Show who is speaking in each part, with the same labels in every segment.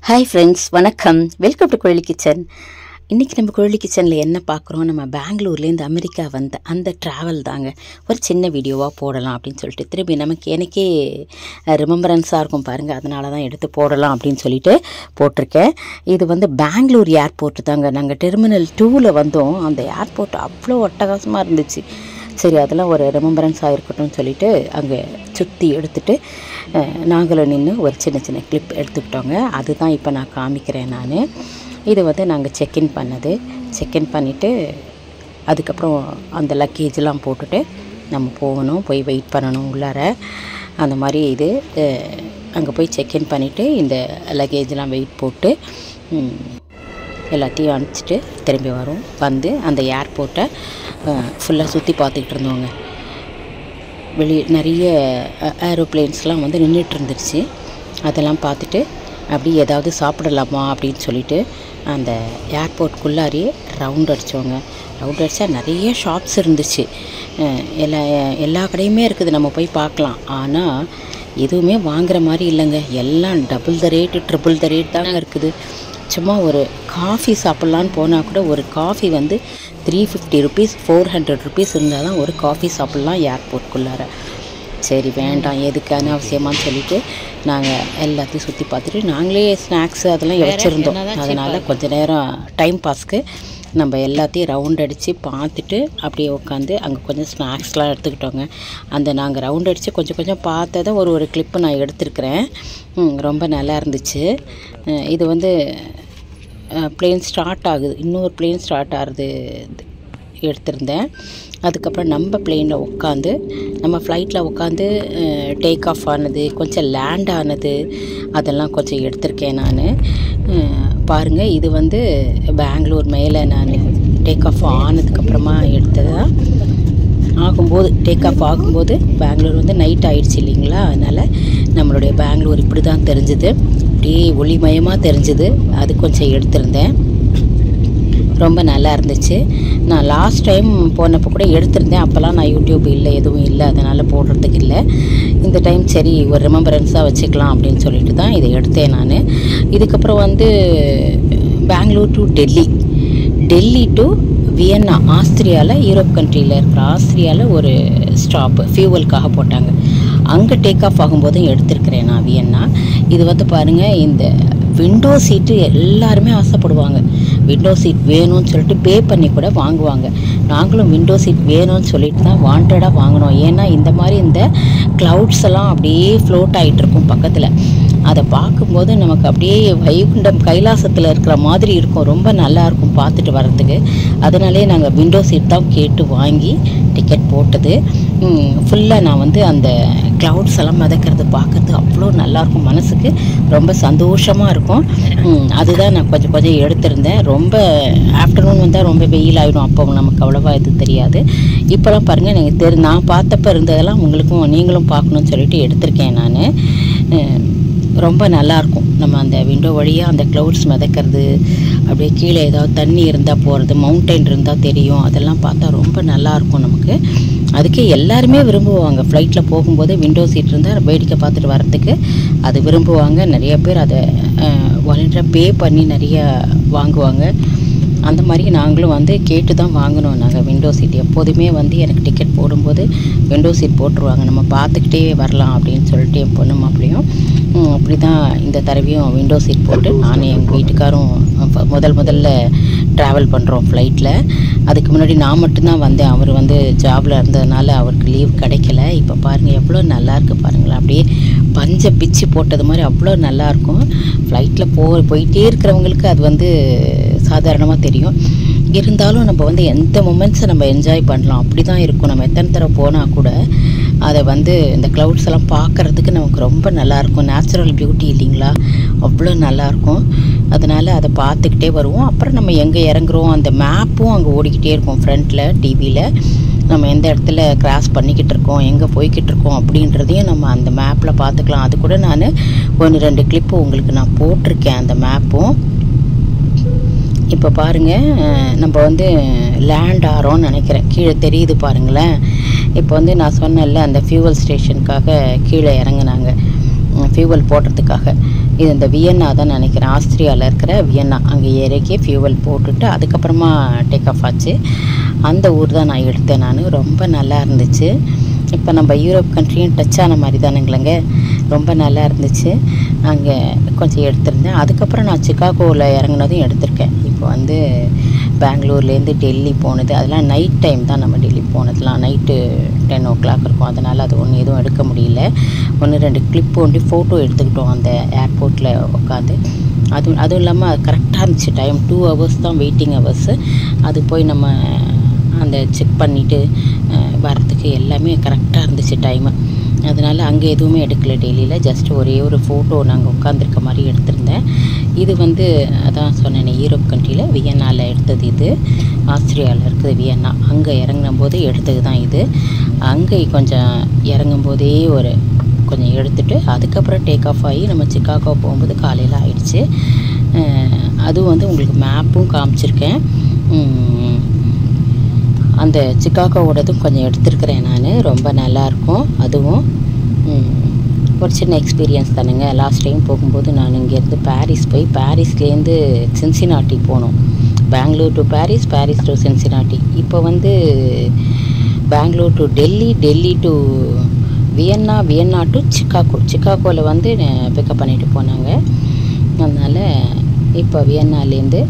Speaker 1: Hi friends, வணக்கம். Welcome to Kuzhali kitchen. இன்றைக்கி நம்ம குழலி கிச்சனில் என்ன பார்க்குறோம், நம்ம பெங்களூர்லேருந்து அமெரிக்கா வந்த அந்த ட்ராவல் தாங்க ஒரு சின்ன வீடியோவாக போடலாம் அப்படின்னு சொல்லிட்டு திரும்பி எனக்கே ரிமெம்பரன்ஸாக இருக்கும் பாருங்கள், அதனால தான் எடுத்து போடலாம் அப்படின்னு சொல்லிட்டு போட்டிருக்கேன். இது பெங்களூர் ஏர்போர்ட் தாங்க. நாங்கள் டெர்மினல் 2ல் வந்தோம். அந்த ஏர்போர்ட் அவ்வளோ அட்டகாசமாக இருந்துச்சு. சரி, அதெல்லாம் ஒரு ரிமெம்பரன்ஸாக இருக்கட்டும்னு சொல்லிட்டு அங்கே சுற்றி எடுத்துகிட்டு நாங்களும் நின்று ஒரு சின்ன கிளிப் எடுத்துக்கிட்டோங்க. அதுதான் இப்போ நான் காமிக்கிறேன். இது நாங்கள் செக்இன் பண்ணது. செக்இன் பண்ணிவிட்டு அதுக்கப்புறம் அந்த லக்கேஜெலாம் போட்டுட்டு நம்ம போய் வெயிட் பண்ணணும் உள்ளார. அந்த மாதிரி இது அங்கே போய் செக்இன் பண்ணிவிட்டு இந்த லக்கேஜெலாம் வெயிட் போட்டு எல்லாத்தையும் அனுப்பிச்சிட்டு திரும்பி வந்து அந்த ஏர்போர்ட்டை ஃபுல்லாக சுற்றி பார்த்துக்கிட்டு இருந்தோங்க. வெளியே நிறைய ஏரோப்ளேன்ஸ்லாம் நின்றுட்டு இருந்துருச்சு. அதெல்லாம் பார்த்துட்டு அப்படி ஏதாவது சாப்பிடலாமா அப்படின்னு சொல்லிட்டு அந்த ஏர்போர்ட்குள்ளாரியே ரவுண்ட் அடித்தோங்க. ரவுண்ட் அடித்தா நிறைய ஷாப்ஸ் இருந்துச்சு. எல்லா கடையுமே இருக்குது, நம்ம போய் பார்க்கலாம். ஆனால் எதுவுமே வாங்குகிற மாதிரி இல்லைங்க. எல்லாம் double the rate, triple the rate தாங்க இருக்குது. சும்மா ஒரு காஃபி சாப்பிட்லான்னு போனால் கூட ஒரு காஃபி 350 ருபீஸ் 400 ருபீஸ் இருந்தால் தான் ஒரு காஃபி சாப்பிட்லாம் ஏர்போர்ட்குள்ளார. சரி, வேண்டாம், எதுக்கு அனாவசியமானு சொல்லிவிட்டு நாங்கள் எல்லாத்தையும் சுற்றி பார்த்துட்டு நாங்களே ஸ்நாக்ஸு அதெல்லாம் வச்சுருந்தோம். அதனால் கொஞ்சம் நேரம் டைம் பாஸ்க்கு நம்ம எல்லாத்தையும் ரவுண்ட் அடித்து பார்த்துட்டு அப்படியே உட்காந்து அங்கே கொஞ்சம் ஸ்நாக்ஸ்லாம் எடுத்துக்கிட்டோங்க. நாங்கள் ரவுண்ட் அடித்து கொஞ்சம் பார்த்ததை ஒரு கிளிப்பு நான் எடுத்துருக்கிறேன். ரொம்ப நல்லா இருந்துச்சு. இது பிளேன் ஸ்டார்ட் ஆகுது, இன்னொரு பிளேன் ஸ்டார்ட் ஆகுது எடுத்திருந்தேன். அதுக்கப்புறம் நம்ம பிளேனில் உட்காந்து நம்ம ஃப்ளைட்டில் உட்காந்து டேக் ஆஃப் ஆனது, கொஞ்சம் லேண்ட் ஆனது, அதெல்லாம் கொஞ்சம் எடுத்திருக்கேன் நான். பாருங்கள், இது பெங்களூர் மேலே நான் டேக் ஆஃப் ஆனதுக்கப்புறமா எடுத்ததான். டேக் ஆஃப் ஆகும்போது பெங்களூர் நைட் ஆகிடுச்சு இல்லைங்களா, அதனால் நம்மளுடைய பெங்களூர் இப்படி தான் தெரிஞ்சுது, அப்படியே ஒளிமயமாக தெரிஞ்சுது. அது கொஞ்சம் எடுத்திருந்தேன். ரொம்ப நல்லா இருந்துச்சு. நான் லாஸ்ட் டைம் போனப்போ கூட எடுத்திருந்தேன். அப்போல்லாம் நான் யூடியூப் இல்லை, எதுவும் இல்லை, அதனால் போடுறதுக்கு இல்லை. இந்த டைம் சரி ஒரு ரிமெம்பரன்ஸாக வச்சுக்கலாம் அப்படின்னு சொல்லிட்டு தான் இதை எடுத்தேன் நான். இதுக்கப்புறம் Bangalore to Delhi to Vienna, ஆஸ்திரியாவில், யூரோப் கண்ட்ரியில் இருக்கிற ஆஸ்திரியாவில் ஒரு ஸ்டாப்பு ஃபியூவலுக்காக போட்டாங்க. அங்கே டேக் ஆஃப் ஆகும்போதும் எடுத்திருக்கிறேன் நான் வியன்னா. இது பாருங்கள், இந்த விண்டோ சீட்டு எல்லாருமே ஆசைப்படுவாங்க. விண்டோ சீட் வேணும்னு சொல்லிட்டு பே பண்ணி கூட வாங்குவாங்க. நாங்களும் விண்டோ சீட் வேணும்னு சொல்லிட்டு தான் வாண்டடாக வாங்கினோம். ஏன்னா இந்த மாதிரி இந்த க்ளவுட்ஸ் எல்லாம் அப்படியே ஃப்ளோட் ஆகிட்டுருக்கும் பக்கத்தில். அதை பார்க்கும்போது நமக்கு அப்படியே வைகுண்டம் கைலாசத்தில் இருக்கிற மாதிரி இருக்கும். ரொம்ப நல்லாயிருக்கும் பார்த்துட்டு வர்றதுக்கு. அதனாலே நாங்கள் விண்டோ சீட் தான் கேட்டு வாங்கி டிக்கெட் போட்டது. ஃபுல்லாக நான் அந்த க்ளவுட்ஸ் எல்லாம் மிதக்கிறது பார்க்குறது அவ்வளோ நல்லாயிருக்கும், மனசுக்கு ரொம்ப சந்தோஷமாக இருக்கும். அதுதான் நான் கொஞ்சம் எடுத்திருந்தேன். ரொம்ப ஆஃப்டர்நூன் வந்தால் ரொம்ப வெயில் ஆகிடும், அப்போ நமக்கு அவ்வளோவா இது தெரியாது. இப்போலாம் பாருங்கள், நீங்கள் நான் பார்த்தப்போ இருந்ததெல்லாம் நீங்களும் பார்க்கணுன்னு சொல்லிட்டு எடுத்திருக்கேன் நான். ரொம்ப நல்லாயிருக்கும். நம்ம அந்த விண்டோ வழியாக அந்த க்ளவுட்ஸ் மிதக்கிறது, அப்படியே கீழே ஏதாவது தண்ணி இருந்தால் போகிறது, மவுண்டைன் இருந்தால் தெரியும், அதெல்லாம் பார்த்தா ரொம்ப நல்லாயிருக்கும் நமக்கு. அதுக்கே எல்லாருமே விரும்புவாங்க. ஃப்ளைட்டில் போகும்போது விண்டோ சீட் இருந்தால் வேடிக்கை பார்த்துட்டு வரத்துக்கு அது விரும்புவாங்க. நிறைய பேர் அதை வாலண்டியராக பே பண்ணி நிறைய வாங்குவாங்க. அந்த மாதிரி நாங்களும் கேட்டு தான் வாங்கினோம். நாங்கள் விண்டோ சீட் எப்போதுமே எனக்கு டிக்கெட் போடும்போது விண்டோ சீட் போட்டுருவாங்க, நம்ம பார்த்துக்கிட்டே வரலாம் அப்படின்னு சொல்லிட்டு என் பொண்ணு மாப்பிளையும் அப்படி தான் இந்த தடவையும் விண்டோ சீட் போட்டு நானும் எங்கள் வீட்டுக்காரும் முதல்ல ட்ராவல் பண்ணுறோம் ஃப்ளைட்டில். அதுக்கு முன்னாடி நான் மட்டும்தான் வந்தேன். அவர் ஜாபில் இருந்ததுனால அவருக்கு லீவ் கிடைக்கல. இப்போ பாருங்கள் எவ்வளோ நல்லாயிருக்கு பாருங்களேன், அப்படியே பஞ்சை பிச்சு போட்டது மாதிரி அவ்வளோ நல்லாயிருக்கும். ஃப்ளைட்டில் போயிட்டே இருக்கிறவங்களுக்கு அது சாதாரணமாக தெரியும். இருந்தாலும் நம்ம எந்த மொமெண்ட்ஸை நம்ம என்ஜாய் பண்ணலாம், அப்படி தான் இருக்கும். நம்ம எத்தனை தடவை போனால் கூட அதை இந்த க்ளவுட்ஸ் எல்லாம் பார்க்குறதுக்கு நமக்கு ரொம்ப நல்லாயிருக்கும். நேச்சுரல் பியூட்டி இல்லைங்களா, அவ்வளோ நல்லாயிருக்கும். அதனால் அதை பார்த்துக்கிட்டே வருவோம். அப்புறம் நம்ம எங்கே இறங்குறோம் அந்த மேப்பும் அங்கே ஓடிக்கிட்டே இருக்கும் ஃப்ரண்ட்டில் டிவியில். நம்ம எந்த இடத்துல கிராஸ் பண்ணிக்கிட்டு இருக்கோம், எங்கே போய்கிட்டு இருக்கோம் அப்படின்றதையும் நம்ம அந்த மேப்பில் பார்த்துக்கலாம். அது கூட நான் 1-2 கிளிப்பு உங்களுக்கு நான் போட்டிருக்கேன் அந்த மேப்பும். இப்போ பாருங்கள், நம்ம லேண்ட் ஆகிறோம்னு நினைக்கிறேன். கீழே தெரியுது பாருங்களேன். இப்போ நான் சொன்னேன்ல, அந்த ஃபியூவல் ஸ்டேஷனுக்காக கீழே இறங்குனாங்க ஃபியூவல் போடுறதுக்காக. இது இந்த வியன்னா தான் நினைக்கிறேன், ஆஸ்திரியாவில் இருக்கிற வியன்னா. அங்கே இறக்கி ஃபியூவல் போட்டுட்டு அதுக்கப்புறமா டேக் ஆஃப் ஆச்சு. அந்த ஊர் தான் நான் எடுத்தேன் நான். ரொம்ப நல்லா இருந்துச்சு. இப்போ நம்ம யூரோப் கண்ட்ரியும் டச் ஆன மாதிரி தானுங்களேங்க, ரொம்ப நல்லா இருந்துச்சு. அங்கே கொஞ்சம் எடுத்திருந்தேன். அதுக்கப்புறம் நான் சிகாகோவில் இறங்குனதும் எடுத்திருக்கேன். இப்போ வந்து பெங்களூர்லேருந்து டெல்லி போனது, அதெல்லாம் நைட் டைம் தான். நம்ம டெல்லி போனதுலாம் நைட்டு 10 o'clock இருக்கும். அதனால் அது ஒன்று எதுவும் எடுக்க முடியல. 1-2 கிளிப் ஒண்டி ஃபோட்டோ எடுத்துக்கிட்டோம் அந்த ஏர்போர்ட்டில் உட்காந்து. அதுவும் இல்லாமல் கரெக்டாக இருந்துச்சு டைம். 2 hours தான் வெயிட்டிங் ஹவர்ஸு. அது போய் நம்ம அந்த செக் பண்ணிவிட்டு வர்றதுக்கு எல்லாமே கரெக்டாக இருந்துச்சு டைமு. அதனால் அங்கே எதுவுமே எடுக்கல டெல்லியில். ஜஸ்ட் ஒரே ஒரு ஃபோட்டோ நாங்கள் உட்காந்துருக்க மாதிரி எடுத்திருந்தேன். இது வந்து அதான் சொன்னேன், யூரோப் கண்ட்ரியில் வியன்னாவில் எடுத்தது. இது ஆஸ்திரியாவில் இருக்குது வியன்னா. அங்கே இறங்கும் போது எடுத்தது தான் இது. அங்கே கொஞ்சம் இறங்கும் போதே கொஞ்சம் எடுத்துகிட்டு அதுக்கப்புறம் டேக் ஆஃப் ஆகி நம்ம சிகாகோ போகும்போது காலையில் ஆயிடுச்சு. அதுவும் வந்து உங்களுக்கு மேப்பும் காமிச்சிருக்கேன். அந்த சிகாகோவோடதும் கொஞ்சம் எடுத்துருக்கிறேன் நான். ரொம்ப நல்லாயிருக்கும். அதுவும் ஒரு சின்ன எக்ஸ்பீரியன்ஸ் தானுங்க. லாஸ்ட் டைம் போகும்போது நான் இங்கேருந்து பாரிஸ் போய் பாரிஸ்லேருந்து சின்சினாட்டி போனோம். Bangalore to Paris, Paris to Cincinnati. இப்போ வந்து Bangalore to Delhi, Delhi to Vienna, Vienna to Chicago. சிகாகோவில் வந்து பிக்கப் பண்ணிட்டு போனாங்க. அதனால் இப்போ வியன்னாலேருந்து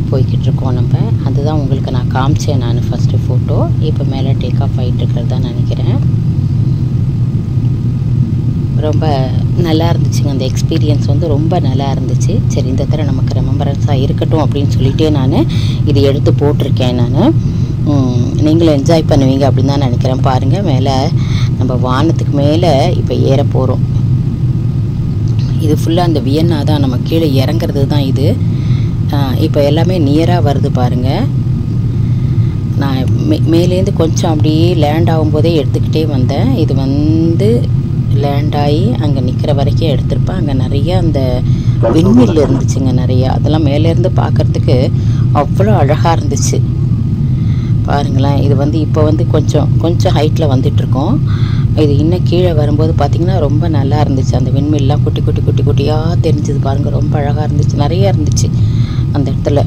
Speaker 1: போய்கிட்டு இருக்கோம் நம்ம. அதுதான் உங்களுக்கு நான் காமிச்சேன் நான் ஃபஸ்ட்டு ஃபோட்டோ. இப்போ மேலே டேக் ஆஃப் ஆகிட்டு இருக்கிறது தான் நினைக்கிறேன். ரொம்ப நல்லா இருந்துச்சுங்க. அந்த எக்ஸ்பீரியன்ஸ் வந்து ரொம்ப நல்லா இருந்துச்சு. சரி, இந்த தடவை நமக்கு ரெமெம்பரன்ஸாக இருக்கட்டும் அப்படின்னு சொல்லிட்டே நான் இது எடுத்து போட்டிருக்கேன். நான் நீங்களும் என்ஜாய் பண்ணுவீங்க அப்படின்னு தான் நினைக்கிறேன். பாருங்கள், மேலே நம்ம வானத்துக்கு மேலே இப்போ ஏற போகிறோம். இது ஃபுல்லாக அந்த வியன்னா தான். நம்ம கீழே இறங்குறது தான் இது. இப்போ எல்லாமே நியராக வருது பாருங்கள். நான் மேலேருந்து கொஞ்சம் அப்படியே லேண்ட் ஆகும்போதே எடுத்துக்கிட்டே வந்தேன். இது வந்து லேண்ட் ஆகி அங்கே நிற்கிற வரைக்கும் எடுத்திருப்பேன். அங்கே நிறைய அந்த விண்மில் இருந்துச்சுங்க நிறையா. அதெல்லாம் மேலேருந்து பார்க்குறதுக்கு அவ்வளோ அழகாக இருந்துச்சு பாருங்களேன். இது வந்து இப்போ வந்து கொஞ்சம் ஹைட்டில் வந்துட்டுருக்கோம். இது இன்னும் கீழே வரும்போது பார்த்திங்கன்னா ரொம்ப நல்லா இருந்துச்சு. அந்த விண்மில்லாம் குட்டி குட்டி குட்டி குட்டியாக தெரிஞ்சுது பாருங்கள். ரொம்ப அழகாக இருந்துச்சு. நிறையா இருந்துச்சு அந்த இடத்துல.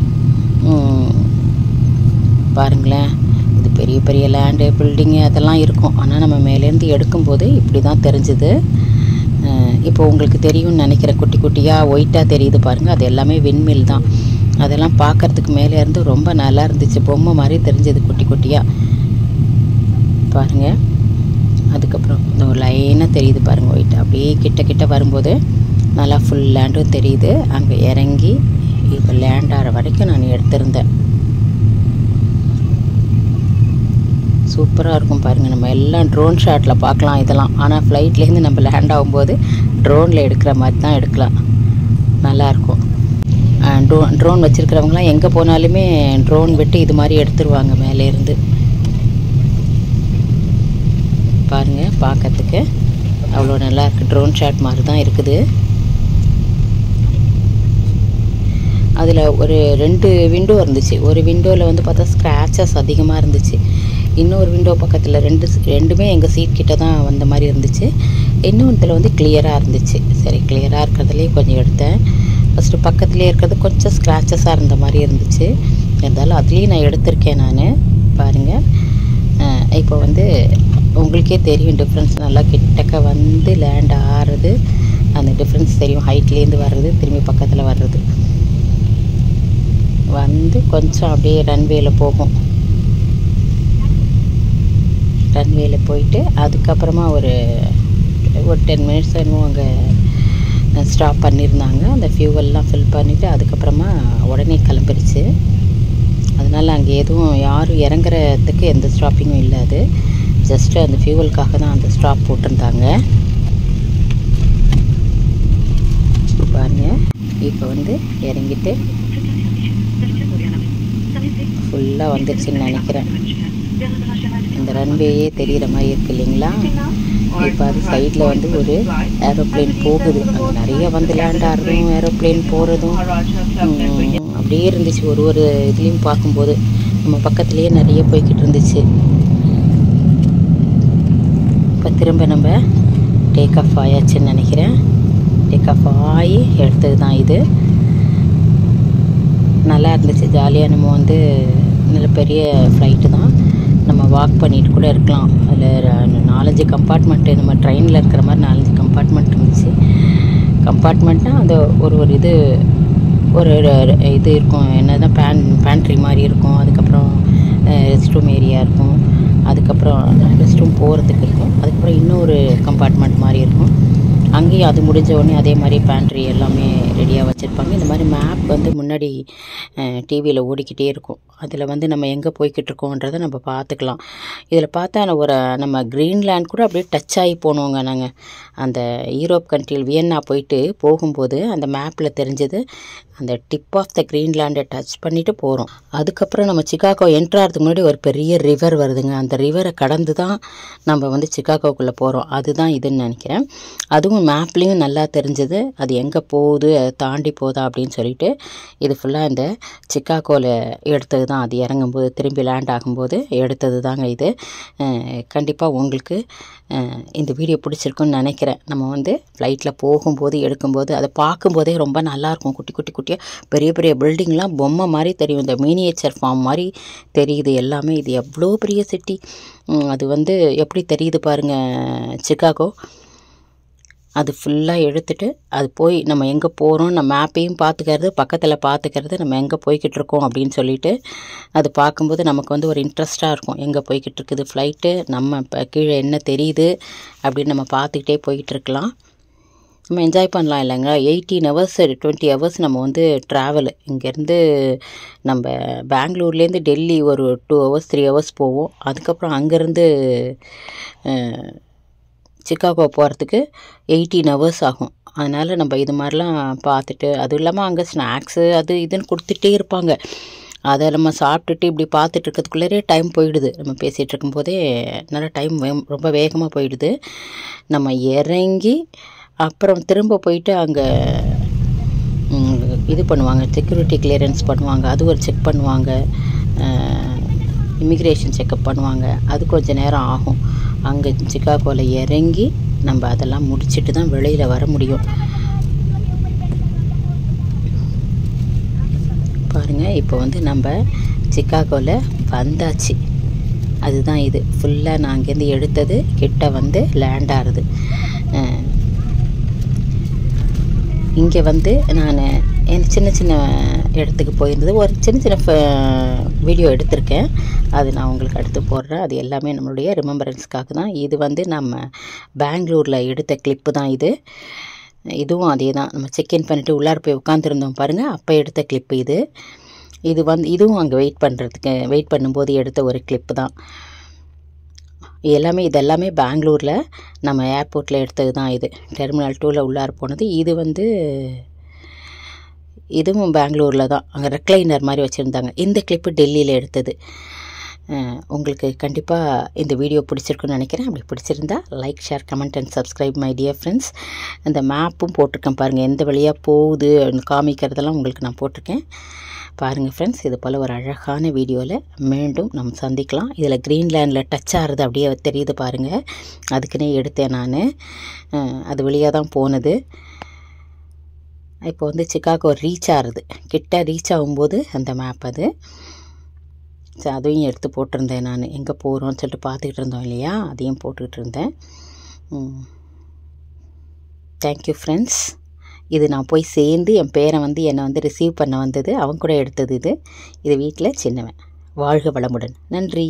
Speaker 1: பாருங்களேன், இது பெரிய பெரிய லேண்டு, பில்டிங்கு அதெல்லாம் இருக்கும். ஆனால் நம்ம மேலேருந்து எடுக்கும்போது இப்படி தான் தெரிஞ்சுது. இப்போ உங்களுக்கு தெரியும்னு நினைக்கிற குட்டி குட்டியாக ஒயிட்டாக தெரியுது பாருங்கள். அது எல்லாமே விண்மில் தான். அதெல்லாம் பார்க்குறதுக்கு மேலேருந்து ரொம்ப நல்லா இருந்துச்சு. பொம்மை மாதிரி தெரிஞ்சது குட்டி குட்டியாக பாருங்கள். அதுக்கப்புறம் இந்த ஒரு லைனாக தெரியுது பாருங்கள் ஒயிட். அப்படியே கிட்ட கிட்ட வரும்போது நல்லா ஃபுல் லேண்டும் தெரியுது. அங்கே இறங்கி இப்போ லேண்ட் ஆகிற வரைக்கும் நான் எடுத்திருந்தேன். சூப்பராக இருக்கும் பாருங்கள். நம்ம எல்லாம் ட்ரோன் ஷாட்டில் பார்க்கலாம் இதெல்லாம். ஆனால் ஃப்ளைட்லேருந்து நம்ம லேண்ட் ஆகும்போது ட்ரோனில் எடுக்கிற மாதிரி தான் எடுக்கலாம். நல்லாயிருக்கும். ட்ரோன் வச்சுருக்கிறவங்களாம் எங்கே போனாலுமே ட்ரோன் விட்டு இது மாதிரி எடுத்துருவாங்க மேலேருந்து. பாருங்கள், பார்க்கறதுக்கு அவ்வளோ நல்லா இருக்குது. ட்ரோன் ஷாட் மாதிரி தான் இருக்குது. அதில் ஒரு 2 விண்டோ இருந்துச்சு. ஒரு விண்டோவில் வந்து பார்த்தா ஸ்க்ராச்சஸ் அதிகமாக இருந்துச்சு. இன்னொரு விண்டோ பக்கத்தில் ரெண்டுமே எங்கள் சீட் கிட்ட தான் வந்த மாதிரி இருந்துச்சு. இன்னொன்றில் வந்து கிளியராக இருந்துச்சு. சரி, கிளியராக இருக்கிறதுலே கொஞ்சம் எடுத்தேன். ஃபஸ்ட்டு பக்கத்துலேயே இருக்கிறது கொஞ்சம் ஸ்க்ராச்சஸாக இருந்த மாதிரி இருந்துச்சு. இருந்தாலும் அதுலேயும் நான் எடுத்திருக்கேன் நான். பாருங்கள், இப்போ வந்து உங்களுக்கே தெரியும் டிஃப்ரென்ஸ். நல்லா கிட்டக்க வந்து லேண்ட் ஆகிறது அந்த டிஃப்ரென்ஸ் தெரியும். ஹைட்லேருந்து வர்றது, திரும்பி பக்கத்தில் வர்றது வந்து கொஞ்சம் அப்படியே ரன்வேயில் போகும். ரன்வேயில் போயிட்டு அதுக்கப்புறமா ஒரு 10 minutes என்னமோ அங்கே ஸ்டாப் பண்ணியிருந்தாங்க. அந்த ஃபியூவல்லாம் ஃபில் பண்ணிவிட்டு அதுக்கப்புறமா உடனே கிளம்பிடுச்சு. அதனால் அங்கே எதுவும் யாரும் இறங்குறதுக்கு எந்த ஸ்டாப்பிங்கும் இல்லை. அது ஜஸ்ட்டு அந்த ஃபியூவலுக்காக தான் அந்த ஸ்டாப் போட்டிருந்தாங்க. பாருங்கள், இப்போ வந்து இறங்கிட்டு ஃபுல்லாக வந்துடுச்சுன்னு நினைக்கிறேன். அந்த ரன்வேயே தெரிகிற மாதிரி இருக்குது இல்லைங்களா. இப்போ அது சைடில் வந்து ஒரு ஏரோப்ளேன் போகுது. அங்கே நிறைய வந்து லேண்ட் ஆகிறதும் ஏரோப்ளேன் போகிறதும் அப்படியே இருந்துச்சு. ஒரு இதுலேயும் பார்க்கும்போது நம்ம பக்கத்துலேயே நிறைய போய்கிட்டு இருந்துச்சு. இப்போ திரும்ப நம்ம டேக் ஆஃப் ஆயாச்சுன்னு நினைக்கிறேன். டேக் ஆஃப் ஆகி எடுத்தது தான் இது. நல்லா இருந்துச்சு, ஜாலியாக. நம்ம வந்து நல்ல பெரிய ஃப்ளைட்டு தான், நம்ம வாக் பண்ணிட்டு கூட இருக்கலாம். அதில் 4-5 கம்பார்ட்மெண்ட்டு, நம்ம ட்ரெயினில் இருக்கிற மாதிரி 4-5 கம்பார்ட்மெண்ட் இருந்துச்சு. கம்பார்ட்மெண்ட்னால் அந்த ஒரு இது இது இருக்கும், என்ன தான் பேண்ட்ரி மாதிரி இருக்கும். அதுக்கப்புறம் ரெஸ்ட் ரூம் ஏரியா இருக்கும். அதுக்கப்புறம் ரெஸ்ட் ரூம் போகிறதுக்கு இருக்கும். அதுக்கப்புறம் இன்னொரு கம்பார்ட்மெண்ட் மாதிரி இருக்கும். அங்கேயும் அது முடிஞ்ச உடனே அதே மாதிரி பேண்ட்ரி எல்லாமே ரெடியாக வச்சுருப்பாங்க. இந்த மாதிரி மேப் வந்து முன்னாடி டிவியில் ஓடிக்கிட்டே இருக்கும். அதில் வந்து நம்ம எங்கே போய்கிட்டு இருக்கோன்றதை நம்ம பார்த்துக்கலாம். இதில் பார்த்தா நம்ம கிரீன்லேண்ட் கூட அப்படியே டச் ஆகி போனோங்க. நாங்கள் அந்த யூரோப் கண்ட்ரியில் வியன்னா போயிட்டு போகும்போது அந்த மேப்பில் தெரிஞ்சது அந்த டிப் ஆஃப் த கிரீன்லேண்டை டச் பண்ணிவிட்டு போகிறோம். அதுக்கப்புறம் நம்ம சிகாகோ என்ட்ராகிறதுக்கு முன்னாடி ஒரு பெரிய ரிவர் வருதுங்க. அந்த ரிவரை கடந்து தான் நம்ம வந்து சிகாகோக்குள்ளே போகிறோம். அதுதான் இதுன்னு நினைக்கிறேன். அதுவும் மேப்லேயும் நல்லா தெரிஞ்சது அது எங்கே போகுது, அதை தாண்டி போதா அப்படின்னு சொல்லிட்டு. இது ஃபுல்லாக இந்த சிகாகோவில் எடுத்தது தான். அது இறங்கும்போது திரும்பி லேண்ட் ஆகும்போது எடுத்தது தாங்க இது. கண்டிப்பாக உங்களுக்கு இந்த வீடியோ பிடிச்சிருக்குன்னு நினைக்கிறேன். நம்ம வந்து ஃப்ளைட்டில் போகும்போது எடுக்கும்போது அதை பார்க்கும்போதே ரொம்ப நல்லாயிருக்கும். குட்டி குட்டி குட்டியாக பெரிய பெரிய பில்டிங்லாம் பொம்மை மாதிரி தெரியும், இந்த மினியேச்சர் ஃபார்ம் மாதிரி தெரியுது எல்லாமே. இது எவ்வளோ பெரிய சிட்டி, அது வந்து எப்படி தெரியுது பாருங்கள் சிகாகோ. அது ஃபுல்லாக எடுத்துகிட்டு அது போய் நம்ம எங்கே போகிறோம், நம்ம மேப்பையும் பார்த்துக்கிறது, பக்கத்தில் பார்த்துக்கிறது, நம்ம எங்கே போய்கிட்டு இருக்கோம் அப்படின்னு சொல்லிட்டு அது பார்க்கும்போது நமக்கு வந்து ஒரு இன்ட்ரெஸ்ட்டாக இருக்கும். எங்கே போய்கிட்டு இருக்குது ஃப்ளைட்டு, நம்ம இப்போ கீழே என்ன தெரியுது அப்படின்னு நம்ம பார்த்துக்கிட்டே போய்கிட்டு இருக்கலாம். நம்ம என்ஜாய் பண்ணலாம் இல்லைங்க. 18 hours 20 hours நம்ம வந்து ட்ராவலு. இங்கேருந்து நம்ம பெங்களூர்லேருந்து டெல்லி ஒரு 2 hours 3 hours போவோம். அதுக்கப்புறம் அங்கேருந்து சிகாகோ போகிறதுக்கு 18 hours ஆகும். அதனால் நம்ம இது மாதிரிலாம் பார்த்துட்டு, அதுவும் இல்லாமல் அங்கே ஸ்நாக்ஸு அது இதுன்னு கொடுத்துட்டே இருப்பாங்க. அதை நம்ம சாப்பிட்டுட்டு இப்படி பார்த்துட்டு இருக்கிறதுக்குள்ளே டைம் போயிடுது. நம்ம பேசிகிட்டு இருக்கும்போதே நல்லா டைம் ரொம்ப வேகமாக போயிடுது. நம்ம இறங்கி அப்புறம் திரும்ப போயிட்டு அங்கே இது பண்ணுவாங்க, செக்யூரிட்டி கிளியரன்ஸ் பண்ணுவாங்க. அது ஒரு செக் பண்ணுவாங்க, இமிக்ரேஷன் செக்கப் பண்ணுவாங்க. அது கொஞ்சம் நேரம் ஆகும். அங்கே சிகாகோவில் இறங்கி நம்ம அதெல்லாம் முடிச்சுட்டு தான் வெளியில் வர முடியும். பாருங்கள், இப்போ வந்து நம்ம சிகாகோவில் வந்தாச்சு. அதுதான் இது ஃபுல்லாக நான் அங்கேருந்து எடுத்தது. கிட்ட வந்து லேண்ட் ஆகுது. இங்கே வந்து நான் சின்ன சின்ன இடத்துக்கு போயிருந்தது, ஒரு சின்ன சின்ன வீடியோ எடுத்திருக்கேன். அது நான் உங்களுக்கு அடுத்து போடுறேன். அது எல்லாமே நம்மளுடைய ரிமெம்பரன்ஸ்க்காக தான். இது வந்து நம்ம பெங்களூரில் எடுத்த கிளிப்பு தான் இது. இதுவும் அதே தான். நம்ம செக்இன் பண்ணிவிட்டு உள்ளார போய் உட்காந்துருந்தோம் பாருங்கள், அப்போ எடுத்த கிளிப்பு இது. இது வந்து இதுவும் அங்கே வெயிட் பண்ணும்போது எடுத்த ஒரு கிளிப்பு தான். இதெல்லாமே பெங்களூரில் நம்ம ஏர்போர்ட்டில் எடுத்தது தான். இது டெர்மினல் 2ல் உள்ளார போனது. இது வந்து இதுவும் பெங்களூரில் தான். அங்கே ரெக்ளைனர் மாதிரி வச்சுருந்தாங்க. இந்த கிளிப்பு டெல்லியில் எடுத்தது. உங்களுக்கு கண்டிப்பாக இந்த வீடியோ பிடிச்சிருக்குன்னு நினைக்கிறேன். அப்படி பிடிச்சிருந்தா like, share, comment and subscribe my dear friends. இந்த மேப்பும் போட்டிருக்கேன் பாருங்கள், எந்த வழியாக போகுது காமிக்கிறதெல்லாம் உங்களுக்கு நான் போட்டிருக்கேன் பாருங்கள் ஃப்ரெண்ட்ஸ். இது போல் ஒரு அழகான வீடியோவில் மீண்டும் நம்ம சந்திக்கலாம். இதில் கிரீன்லேண்டில் டச் ஆகிறது அப்படியே தெரியுது பாருங்கள். அதுக்குன்னே எடுத்தேன் நான். அது வழியாக தான் போனது. இப்போ வந்து சிகாகோ ரீச் ஆகுது. கிட்ட ரீச் ஆகும்போது அந்த மேப் அது. சரி, அதையும் எடுத்து போட்டிருந்தேன் நான். எங்கே போகிறோன்னு சொல்லிட்டு பார்த்துக்கிட்டு இருந்தோம் இல்லையா, அதையும் போட்டுக்கிட்டு இருந்தேன். Thank you friends. இது நான் போய் சேர்ந்து என் பேரன் வந்து என்னை வந்து ரிசீவ் பண்ண வந்தது. அவன் கூட எடுத்தது இது. இது வீட்டில் சின்னவன். வாழ்க வளமுடன். நன்றி.